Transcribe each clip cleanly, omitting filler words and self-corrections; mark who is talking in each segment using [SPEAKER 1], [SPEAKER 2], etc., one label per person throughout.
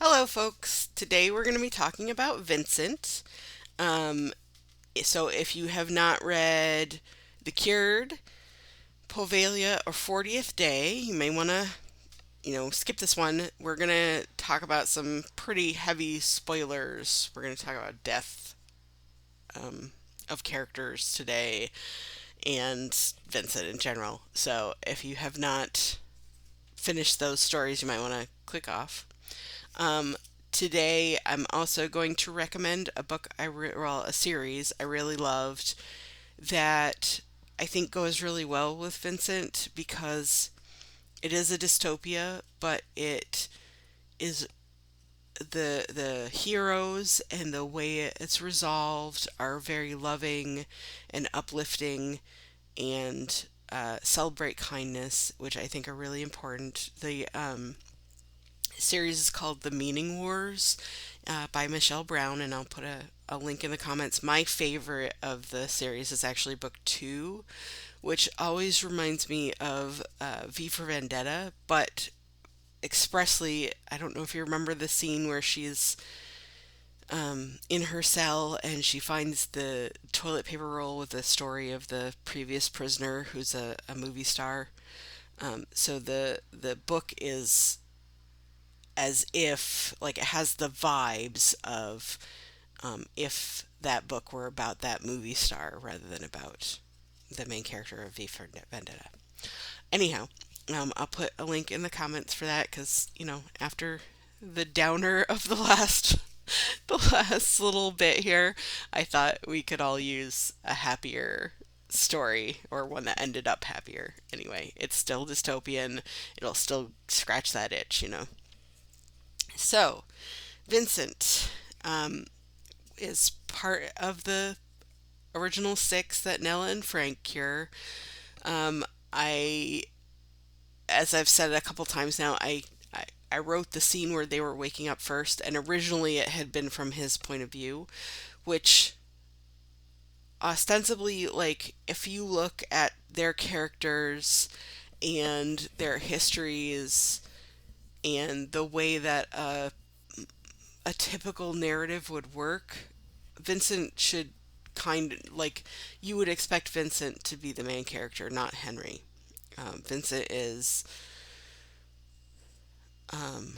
[SPEAKER 1] Hello, folks. Today we're going to be talking about Vincent. Um, so, if you have not read The Cured, Poveglia, or 40th Day, you may want to, skip this one. We're going to talk about some pretty heavy spoilers. We're going to talk about death um, of characters today and Vincent in general. So, if you have not finished those stories, you might want to click off. Um, Today, I'm also going to recommend a book a series I really loved that I think goes really well with Vincent because it is a dystopia, but it is the heroes and the way it's resolved are very loving and uplifting and celebrate kindness, which I think are really important. The series is called The Meaning Wars by Michelle Brown, and I'll put a link in the comments. My favorite of the series is actually book two, which always reminds me of V for Vendetta, but expressly, I don't know if you remember the scene where she's in her cell and she finds the toilet paper roll with the story of the previous prisoner who's a movie star. So the book is as if like it has the vibes of if that book were about that movie star rather than about the main character of V for Vendetta. Anyhow, I'll put a link in the comments for that because after the downer of the last the last little bit here, I thought we could all use a happier story or one that ended up happier. Anyway, it's still dystopian. It'll still scratch that itch. So, Vincent is part of the original six that Nella and Frank cure. I, as I've said a couple times now, I wrote the scene where they were waking up first, and originally it had been from his point of view, which ostensibly, like, if you look at their characters and their histories and the way that a typical narrative would work, Vincent should like you would expect Vincent to be the main character, not Henry. Vincent is um,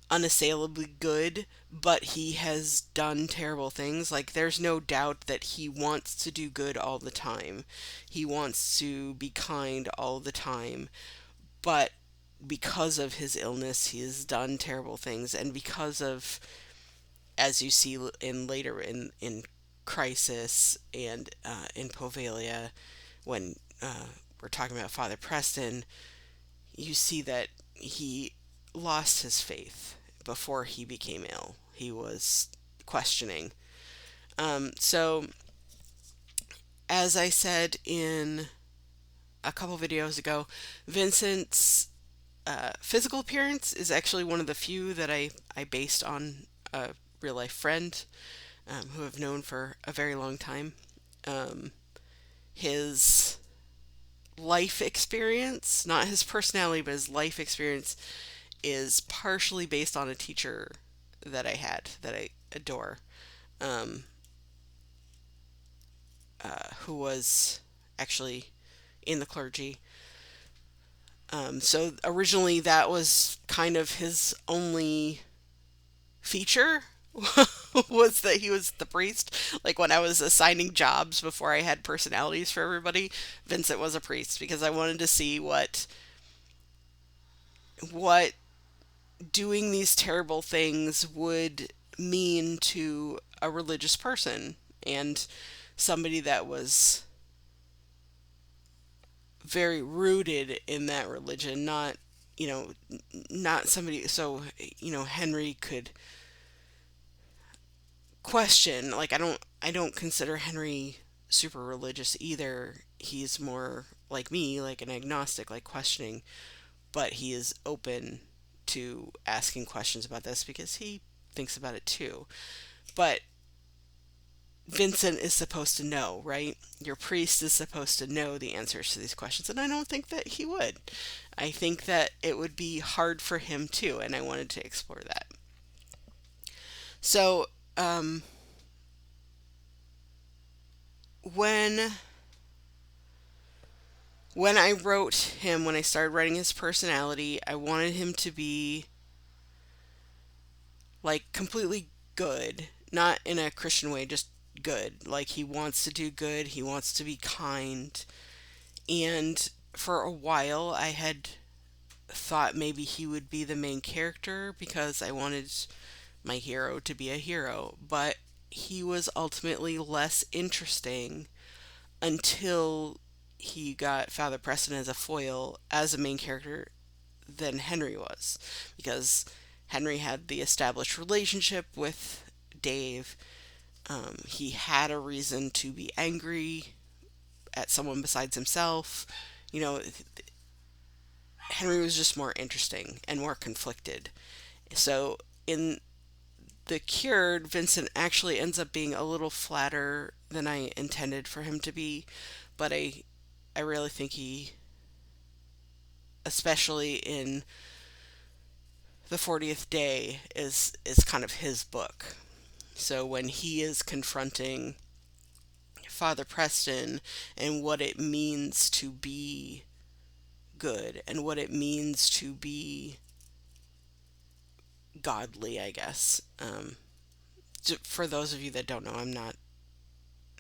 [SPEAKER 1] unassailably good, but he has done terrible things. Like, there's no doubt that he wants to do good all the time. He wants to be kind all the time, but because of his illness, he has done terrible things, and because of, as you see in later in Crisis and in Poveglia, when we're talking about Father Preston, you see that he lost his faith before he became ill. He was questioning. So, as I said in a couple videos ago, Vincent's physical appearance is actually one of the few that I based on a real life friend who I've known for a very long time. Um, his life experience, not his personality, but his life experience, is partially based on a teacher that I had that I adore, um, who was actually in the clergy. So originally that was kind of his only feature was that he was the priest. Like, when I was assigning jobs before I had personalities for everybody, Vincent was a priest because I wanted to see what doing these terrible things would mean to a religious person and somebody that was very rooted in that religion, not not somebody so Henry could question. Like, I don't consider Henry super religious either. He's more like me, like an agnostic, like questioning, but he is open to asking questions about this because he thinks about it too. But Vincent is supposed to know, right? Your priest is supposed to know the answers to these questions, and I don't think that he would. I think that it would be hard for him too, and I wanted to explore that. So, um, when I wrote him, when I started writing his personality, I wanted him to be like completely good, not in a Christian way, just good. Like he wants to do good, he wants to be kind. And for a while, I had thought maybe he would be the main character because I wanted my hero to be a hero, but he was ultimately less interesting until he got Father Preston as a foil as a main character than Henry was, because Henry had the established relationship with Dave. He had a reason to be angry at someone besides himself. You know, Henry was just more interesting and more conflicted. So in The Cured, Vincent actually ends up being a little flatter than I intended for him to be, but I really think he, especially in the 40th day, is kind of his book. So when he is confronting Father Preston and what it means to be good and what it means to be godly, I guess. For those of you that don't know, I'm not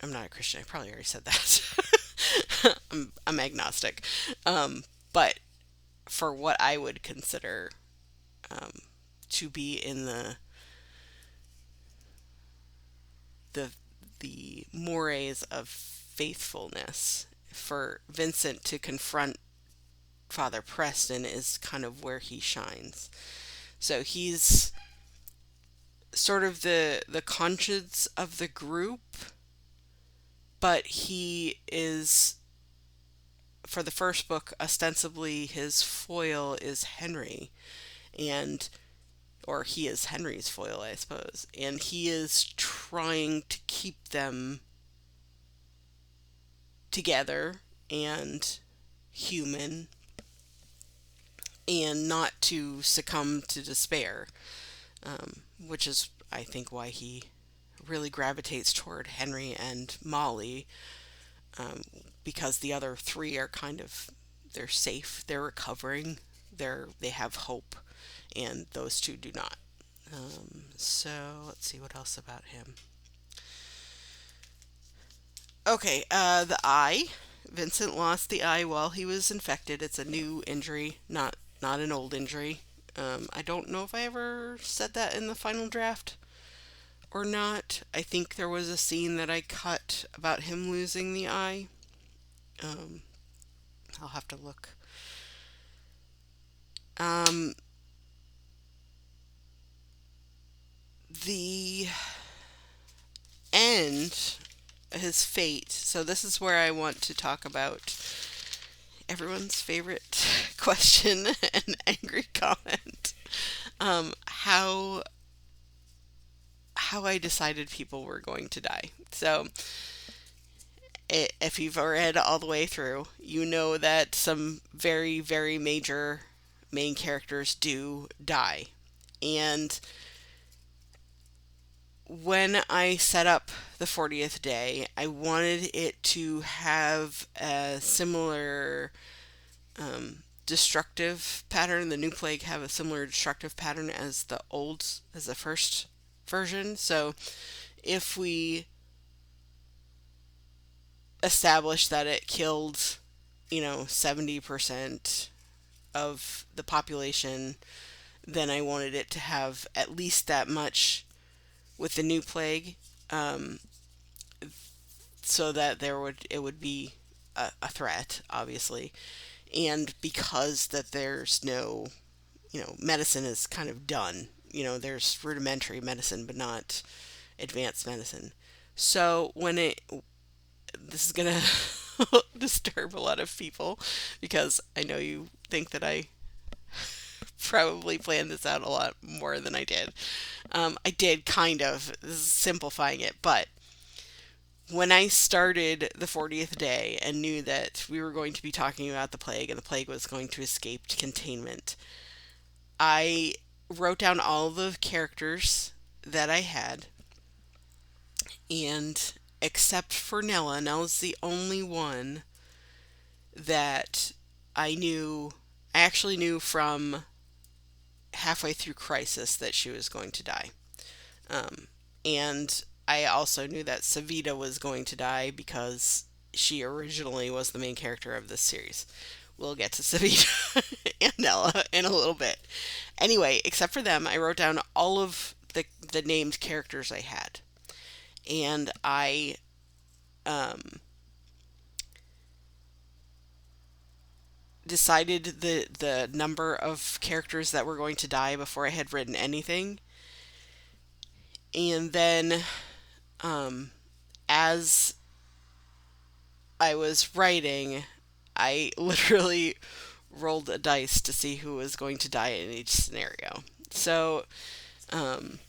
[SPEAKER 1] a Christian. I probably already said that. I'm agnostic. But for what I would consider um, to be in the the mores of faithfulness, for Vincent to confront Father Preston is kind of where he shines. So he's sort of the conscience of the group, but he is, for the first book, ostensibly his foil is Henry, and or he is Henry's foil, I suppose, and he is trying to keep them together and human and not to succumb to despair, which is, I think, why he really gravitates toward Henry and Molly, um, because the other three are kind of, they're safe, they're recovering, they have hope, and those two do not. So let's see what else about him. Okay, the eye. Vincent lost the eye while he was infected. It's a new injury, not an old injury. I don't know if I ever said that in the final draft or not. I think there was a scene that I cut about him losing the eye. Um, I'll have to look. Um, the end, his fate. So this is where I want to talk about everyone's favorite question and angry comment. How I decided people were going to die. So if you've read all the way through, you know that some very, very major main characters do die. And when I set up the 40th day, I wanted it to have a similar destructive pattern. The new plague have a similar destructive pattern as the first version. So if we establish that it killed, 70% of the population, then I wanted it to have at least that much with the new plague, um, so that it would be a threat, obviously, and because that there's no, medicine is kind of done. There's rudimentary medicine, but not advanced medicine. So this is gonna disturb a lot of people because I know you think that I probably planned this out a lot more than I did. I did kind of. This is simplifying it, but when I started the 40th day and knew that we were going to be talking about the plague and the plague was going to escape containment, I wrote down all the characters that I had, and except for Nella, Nella's the only one that I knew, I actually knew from halfway through Crisis that she was going to die. Um, and I also knew that Savita was going to die because she originally was the main character of this series. We'll get to Savita and Nella in a little bit. Anyway, except for them, I wrote down all of the named characters I had. And I um, decided the number of characters that were going to die before I had written anything. And then, um, as I was writing, I literally rolled a dice to see who was going to die in each scenario. So, um,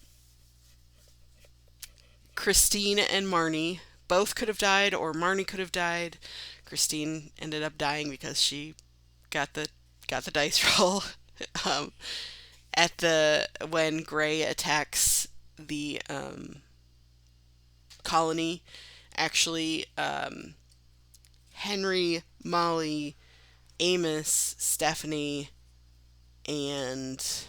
[SPEAKER 1] Christine and Marnie both could have died, or Marnie could have died. Christine ended up dying because she got the dice roll. um, at the when Gray attacks the colony, actually, Henry, Molly, Amos, Stephanie, and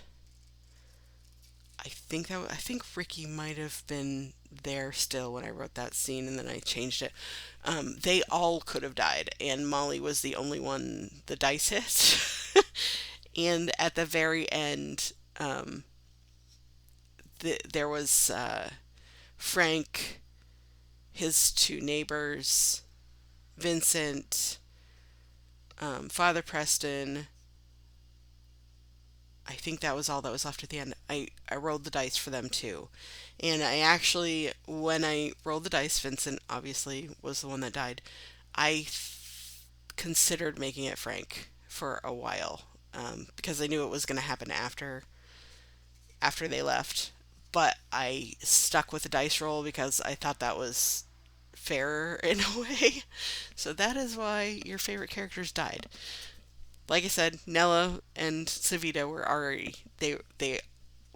[SPEAKER 1] I think Ricky might have been there still when I wrote that scene, and then I changed it. They all could have died, and Molly was the only one the dice hit. And at the very end, there was Frank, his two neighbors, Vincent, Father Preston. I think that was all that was left at the end. I rolled the dice for them too. And I actually, when I rolled the dice, Vincent obviously was the one that died. I considered making it Frank for a while, because I knew it was going to happen after they left. But I stuck with the dice roll because I thought that was fairer in a way. So that is why your favorite characters died. Like I said, Nella and Savita were already they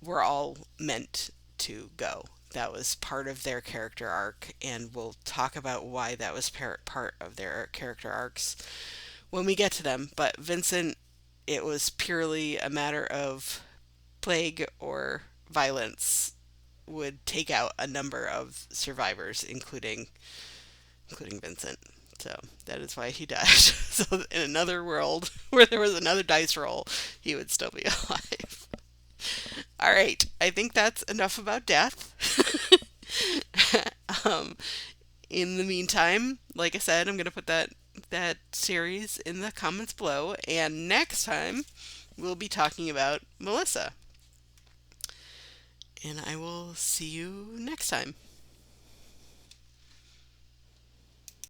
[SPEAKER 1] were all meant to go. That was part of their character arc, and we'll talk about why that was part of their character arcs when we get to them. But Vincent, it was purely a matter of plague or violence would take out a number of survivors, including Vincent. So that is why he died. So in another world where there was another dice roll, he would still be alive. All right, I think that's enough about death. um, in the meantime, like I said, I'm gonna put that series in the comments below, and next time we'll be talking about Melissa. And I will see you next time.